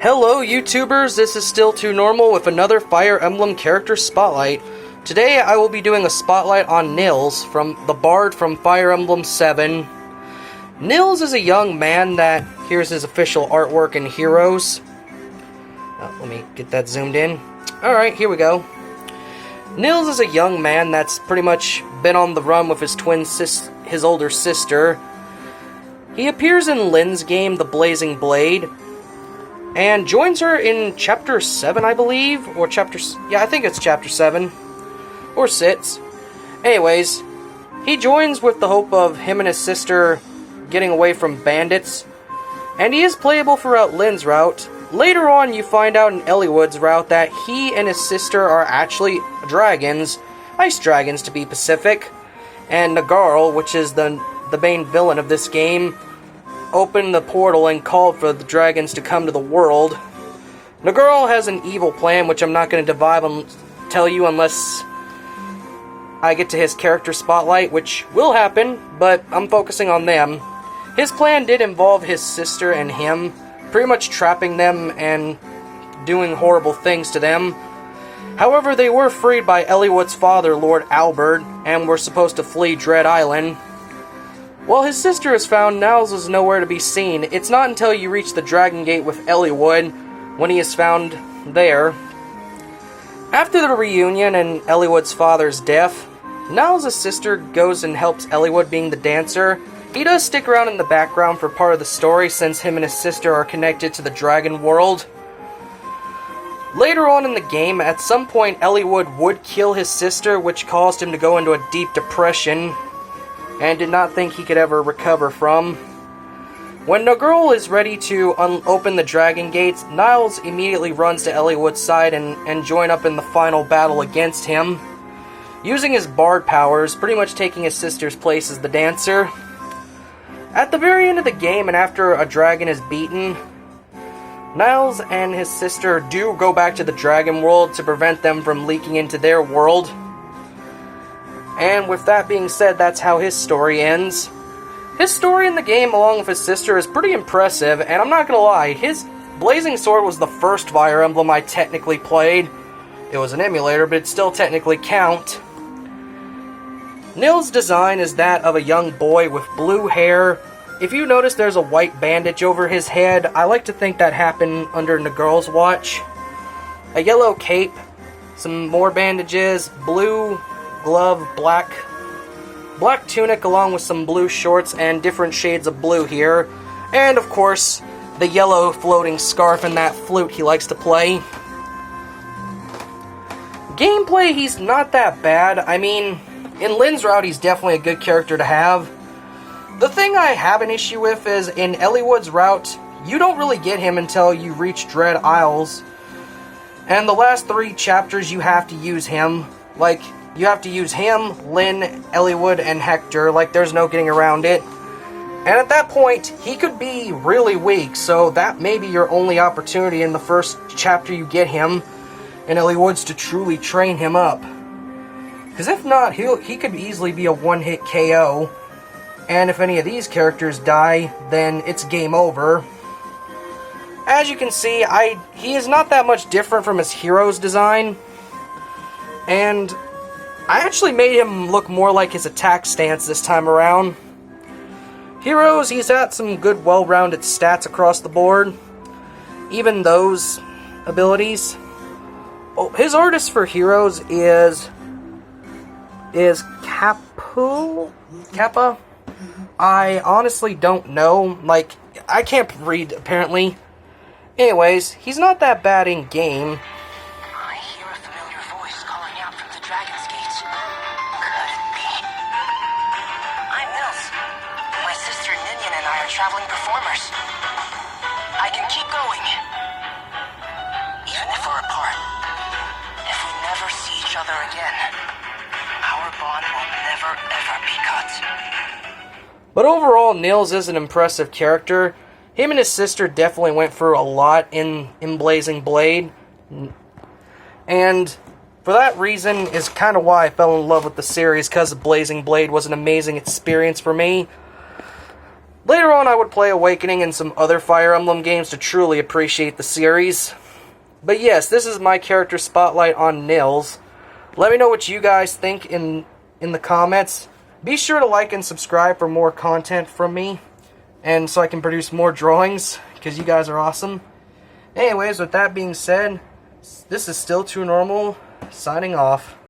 Hello YouTubers, this is Still Too Normal with another Fire Emblem character spotlight. Today I will be doing a spotlight on Nils, from the Bard from Fire Emblem 7. Nils is a young man that, here's his official artwork in Heroes. Let me get that zoomed in. Alright, here we go. Nils is a young man that's pretty much been on the run with his older sister. He appears in Lynn's game, The Blazing Blade, and joins her in Chapter 7, I believe, I think it's Chapter 7, or 6. Anyways, he joins with the hope of him and his sister getting away from bandits, and he is playable throughout Lynn's route. Later on, you find out in Eliwood's route that he and his sister are actually dragons, ice dragons to be specific, and Nagarl, which is the main villain of this game, opened the portal and called for the dragons to come to the world. Nagarl has an evil plan, which I'm not going to tell you unless I get to his character spotlight, which will happen, but I'm focusing on them. His plan did involve his sister and him, pretty much trapping them and doing horrible things to them. However, they were freed by Eliwood's father, Lord Albert, and were supposed to flee Dread Island. While his sister is found, Nils is nowhere to be seen. It's not until you reach the Dragon Gate with Eliwood when he is found there. After the reunion and Eliwood's father's death, Nils' sister goes and helps Eliwood being the dancer. He does stick around in the background for part of the story since him and his sister are connected to the dragon world. Later on in the game, at some point Eliwood would kill his sister, which caused him to go into a deep depression and did not think he could ever recover from. When Nagarl is ready to open the Dragon Gates, Nils immediately runs to Eliwood's side and join up in the final battle against him, using his bard powers, pretty much taking his sister's place as the dancer. At the very end of the game, and after a dragon is beaten, Nils and his sister do go back to the dragon world to prevent them from leaking into their world. And with that being said, that's how his story ends. His story in the game, along with his sister, is pretty impressive, and I'm not gonna lie, his Blazing Sword was the first Fire Emblem I technically played. It was an emulator, but it still technically count. Nils' design is that of a young boy with blue hair. If you notice, there's a white bandage over his head. I like to think that happened under Nagarl's watch. A yellow cape, some more bandages, blue glove, black tunic along with some blue shorts and different shades of blue here. And of course, the yellow floating scarf and that flute he likes to play. Gameplay, he's not that bad. I mean, in Lynn's route, he's definitely a good character to have. The thing I have an issue with is, in Eliwood's route, you don't really get him until you reach Dread Isles. And the last 3 chapters, you have to use him. Like, you have to use him, Lynn, Eliwood, and Hector. Like, there's no getting around it. And at that point, he could be really weak, so that may be your only opportunity in the first chapter you get him in Eliwood's to truly train him up. Because if not, he could easily be a one-hit KO. And if any of these characters die, then it's game over. As you can see, he is not that much different from his Heroes design. And I actually made him look more like his attack stance this time around. Heroes, he's got some good, well-rounded stats across the board. Even those abilities. Oh, his artist for Heroes is Kappa? I honestly don't know. Like, I can't read, apparently. Anyways, he's not that bad in game. I hear a familiar voice calling out from the Dragon's Gates. Could it be? I'm Nils. My sister Ninian and I are traveling performers. I can keep going. Even if we're apart. If we never see each other again, our bond will never ever be cut. But overall, Nils is an impressive character. Him and his sister definitely went through a lot in Blazing Blade. And for that reason is kind of why I fell in love with the series, because Blazing Blade was an amazing experience for me. Later on, I would play Awakening and some other Fire Emblem games to truly appreciate the series. But yes, this is my character spotlight on Nils. Let me know what you guys think in the comments. Be sure to like and subscribe for more content from me, and so I can produce more drawings, because you guys are awesome. Anyways, with that being said, this is Still Too Normal, signing off.